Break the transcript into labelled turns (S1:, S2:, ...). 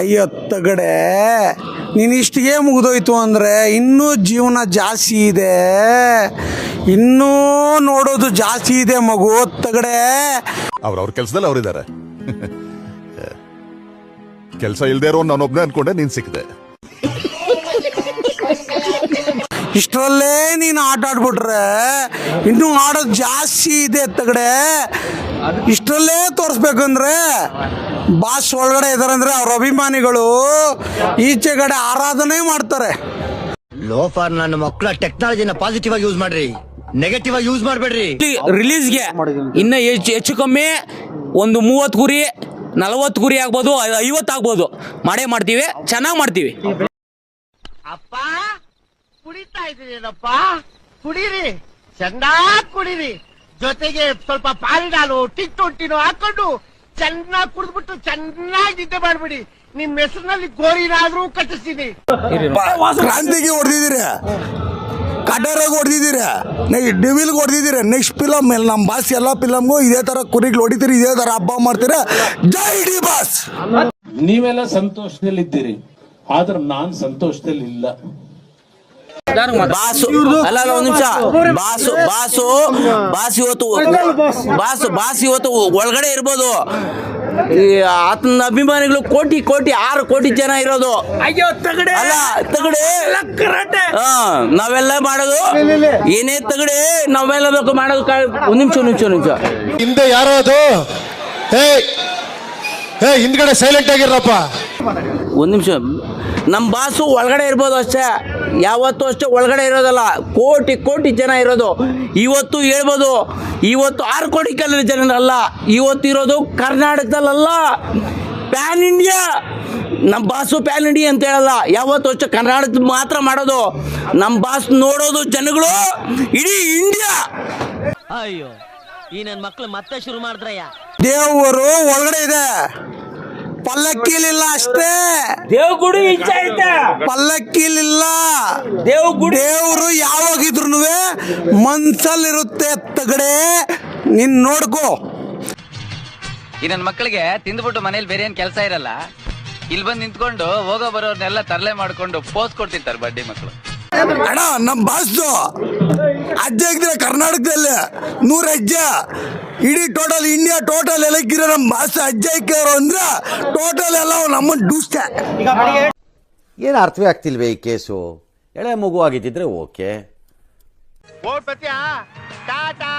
S1: ಅಯ್ಯತ್ತಗಡೆ ನೀನು ಇಷ್ಟಿಗೆ ಮುಗಿದೋಯ್ತು ಅಂದರೆ ಇನ್ನೂ ಜೀವನ ಜಾಸ್ತಿ ಇದೆ, ಇನ್ನೂ ನೋಡೋದು ಜಾಸ್ತಿ ಇದೆ ಮಗು. ತಗಡೆ
S2: ಅವ್ರ ಕೆಲಸದಲ್ಲಿ ಅವರಿದ್ದಾರೆ. ಕೆಲಸ ಇಲ್ದೇ ಇರೋ ನಾನೊಬ್ನೇ ಅನ್ಕೊಂಡೆ, ನೀನ್ ಸಿಕ್ಕಿದೆ.
S1: ಇಷ್ಟರಲ್ಲೇ ನೀನು ಆಟ ಆಡ್ಬಿಟ್ರೆ ಇನ್ನೂ ಆಡೋದು ಜಾಸ್ತಿ ಇದೆ. ತಗಡೆ ಇಷ್ಟರಲ್ಲೇ ತೋರಿಸ್ಬೇಕಂದ್ರೆ ಬಾಸ್ ಒಳಗಡೆ ಇದಾರಂದ್ರೆ ಅವ್ರ ಅಭಿಮಾನಿಗಳು ಈಚೆಗಡೆ ಆರಾಧನೆ ಮಾಡ್ತಾರೆ.
S3: ಲೋಫಾರ್ ನನ್ನ ಮಕ್ಕಳ ಟೆಕ್ನಾಲಜಿನ ಪಾಸಿಟಿವ್ ಆಗಿ ಯೂಸ್ ಮಾಡ್ರಿ, ನೆಗೆಟಿವ್ ಆಗಿ ಯೂಸ್ ಮಾಡಬೇಡ್ರಿ.
S4: ರಿಲೀಸ್ಗೆ ಇನ್ನ ಹೆಚ್ಚು ಕಮ್ಮಿ ಒಂದು 30 ಕುರಿ 40 ಕುರಿ ಆಗ್ಬೋದು, 50 ಆಗ್ಬೋದು. ಮಾಡೇ ಮಾಡ್ತೀವಿ, ಚೆನ್ನಾಗಿ ಮಾಡ್ತೀವಿ.
S5: ಅಪ್ಪ ಕುಡಿತಾ ಇದ್ದೀರೇನಪ್ಪ? ಕುಡೀರಿ, ಚೆನ್ನಾಗಿ ಕುಡೀರಿ. ಜೊತೆಗೆ ಸ್ವಲ್ಪ ಪಾರಿಡಾಲು ಟಿಟ್ಟೊಟ್ಟಿನೂ ಹಾಕೊಂಡು ಚೆನ್ನಾಗಿ ಕುಡಿದ್ಬಿಟ್ಟು ಚೆನ್ನಾಗಿ ನಿದ್ದೆ ಮಾಡ್ಬಿಡಿ. ನಿಮ್ ಹೆಸರಿನಲ್ಲಿ ಗೋರಿನಾದ್ರೂ ಕಟ್ಟಿಸ್ತೀನಿ.
S1: ಕ್ರಾಂತಿಗೆ ಹೊಡೆದಿದ್ದೀರಿ, ಕಟರಾಗ ಹೊಡೆದಿದ್ದೀರಿ, ಡಿವಿಲ್ಗೆ ಹೊಡೆದಿದ್ದೀರಿ. ನೆಕ್ಸ್ಟ್ ಫಿಲಮ್ ನಮ್ಮ ಬಾಸ್ ಎಲ್ಲ ಫಿಲಮ್ಗೂ ಇದೇ ತರ ಕುರಿಗಳು ಹೊಡಿತೀರಿ, ಇದೇ ತರ ಹಬ್ಬ ಮಾಡ್ತೀರ. ಜೈ ಡಿ ಬಾಸ್.
S6: ನೀವೆಲ್ಲ ಸಂತೋಷದಲ್ಲಿದ್ದೀರಿ, ಆದ್ರೆ ನಾನ್ ಸಂತೋಷದಲ್ಲಿ ಇಲ್ಲ.
S4: ಬಾಸು ಅಲ್ಲ ಒಂದ್ ನಿಮಿಷ. ಬಾಸ್ ಇವತ್ತು ಒಳಗಡೆ ಇರ್ಬೋದು. ಆತನ ಅಭಿಮಾನಿಗಳು ಕೋಟಿ 6 ಕೋಟಿ ಜನ ಇರೋದು. ಅಲ್ಲ ತಗಡೆ ನಾವೆಲ್ಲ ಮಾಡೋದು ಏನೇ ತಗಡೆ ನಾವೆಲ್ಲ ಬೇಕು ಮಾಡೋದು. ಒಂದ್ ನಿಮಿಷ
S7: ಹಿಂದೆ ಯಾರೋ ಅದು ಹಿಂದ್ಗಡೆ ಸೈಲೆಂಟ್ ಆಗಿರಪ್ಪ.
S4: ಒಂದ್ ನಿಮಿಷ. ನಮ್ಮ ಬಾಸು ಒಳಗಡೆ ಇರ್ಬೋದು ಅಷ್ಟೇ, ಯಾವತ್ತೂ ಅಷ್ಟೇ ಒಳಗಡೆ ಇರೋದಲ್ಲ. ಕೋಟಿ ಜನ ಇರೋದು. ಇವತ್ತು ಹೇಳ್ಬೋದು, ಇವತ್ತು 6 ಕೋಟಿ ಜನರಲ್ಲ, ಇವತ್ತಿರೋದು ಕರ್ನಾಟಕದಲ್ಲ, ಪ್ಯಾನ್ ಇಂಡಿಯಾ. ನಮ್ಮ ಬಾಸು ಪ್ಯಾನ್ ಇಂಡಿಯಾ ಅಂತ ಹೇಳಲ್ಲ, ಯಾವತ್ತು ಅಷ್ಟೇ ಕರ್ನಾಟಕದ ಮಾತ್ರ ಮಾಡೋದು. ನಮ್ಮ ಬಾಸ್ ನೋಡೋದು ಜನಗಳು ಇಡೀ ಇಂಡಿಯಾ.
S5: ಅಯ್ಯೋ, ಈ ನನ್ ಮಕ್ಳು ಮತ್ತೆ ಶುರು ಮಾಡಿದ್ರಯ್ಯ.
S1: ದೇವರು ಒಳಗಡೆ ಇದೆ, ಪಲ್ಲಕ್ಕಿಲಿಲ್ಲ ಅಷ್ಟೇ.
S4: ದೇವ್ಗುಡಿ ಇಚ್ಛೆ ಐತೆ,
S1: ಪಲ್ಲಕ್ಕಿಲಿಲ್ಲ. ದೇವ್ರು ಯಾವಾಗಿದ್ರು ಮನ್ಸಲ್ಲಿರುತ್ತೆ. ತಗಡೆ ನೀನ್ ನೋಡ್ಕೋ.
S8: ಈ ನನ್ನ ಮಕ್ಕಳಿಗೆ ತಿಂದ್ಬಿಟ್ಟು ಮನೇಲಿ ಬೇರೆ ಏನ್ ಕೆಲಸ ಇರಲ್ಲ, ಇಲ್ಲಿ ಬಂದು ನಿಂತ್ಕೊಂಡು ಹೋಗೋ ಬರೋರ್ನೆಲ್ಲ ತರಲೆ ಮಾಡ್ಕೊಂಡು ಪೋಸ್ ಕೊಡ್ತಿರ್ತಾರೆ ಬಡ್ಡಿ ಮಕ್ಕಳು.
S1: ಅಣ್ಣ ನಮ್ಮ ಬಾಸ್ದು ಅಜ್ಜ ಇದ್ರೆ ಕರ್ನಾಟಕದಲ್ಲಿ 100 ಅಜ್ಜ, ಇಡೀ ಟೋಟಲ್ ಇಂಡಿಯಾ ಟೋಟಲ್ ಎಲ್ಲಕ್ಕಿರೋ ನಮ್ಮ ಬಾಸ್ ಅಜ್ಜ ಇಕ್ಕಿರೋ ಅಂದ್ರೆ ಟೋಟಲ್ ಎಲ್ಲ ನಮ್ಮನ್ನು ಡೂಸ್ತೆ.
S3: ಏನು ಅರ್ಥವೇ ಆಗ್ತಿಲ್ವೇ ಈ ಕೇಸು? ಎಳೆ ಮಗು ಆಗಿದ್ದಿದ್ರೆ ಓಕೆ.
S5: ಟಾಟಾ.